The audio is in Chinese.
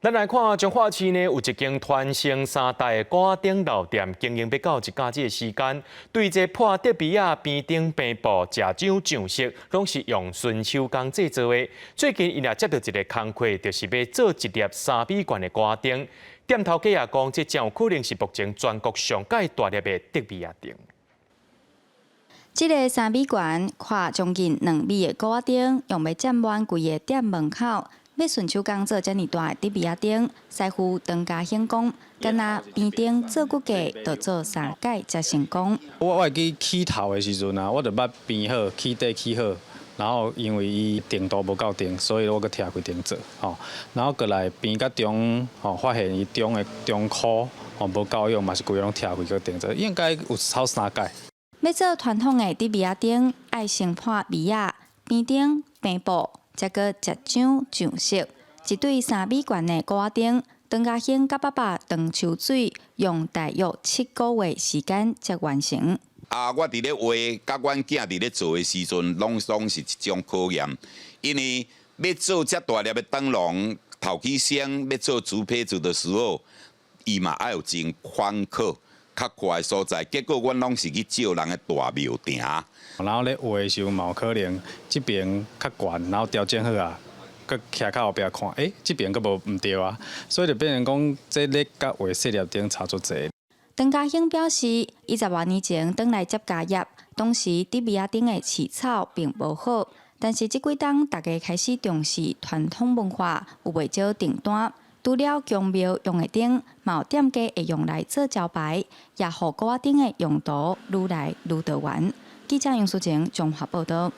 咱来看彰化市呢，有一间传承3代的锅顶老店，经营要到一家子的时间，对这破竹篾啊、边顶平布、食掌上色，拢是用纯手工制作的。最近伊也接到一个工课，就是要做一粒3米悬的锅顶。店头家也讲，这将有可能是目前全国上界大粒的竹篾啊顶。这个3米悬、宽将近2米的锅顶，用要占满规个店门口。要顺手工做遮尔大的竹篾顶，师傅当家兴讲，敢若边顶做骨架，要做3届才成功。我会记起头的时阵啊，我就捌编好，起底起好，然后因为伊顶度无够顶，所以我搁拆开顶做，然后过来编到中，发现伊中的中箍无够用，嘛是规个拢拆开搁顶做，应该有超3届。要做传统的竹篾顶，爱先破篾仔，边顶平布。再搁食掌上色，一对3米悬的锅顶，当家兴甲爸爸当抽水，用大约7个月时间才完成。我伫咧画，甲阮囝伫咧做的时阵，拢是一种考验，因为要做遮大粒的灯笼，头起先要做竹胚子的时候，伊嘛爱有真宽刻。较快的所在，结果阮拢是去照人的大庙埕。然后咧画的时候，嘛有可能这边较悬，然后调整好啊，佮徛较后壁看，这边佮无对啊，所以就变成讲，这咧甲画细粒顶差足济。邓家兴表示，20多年前转来接家业，当时竹篾顶的饲草并无好，但是这几冬大家开始重视传统文化，有袂少订单。除了供庙用的顶，嘛有店家会用来做招牌，也互锅顶的用途愈来愈多元。记者杨淑晴综合报道。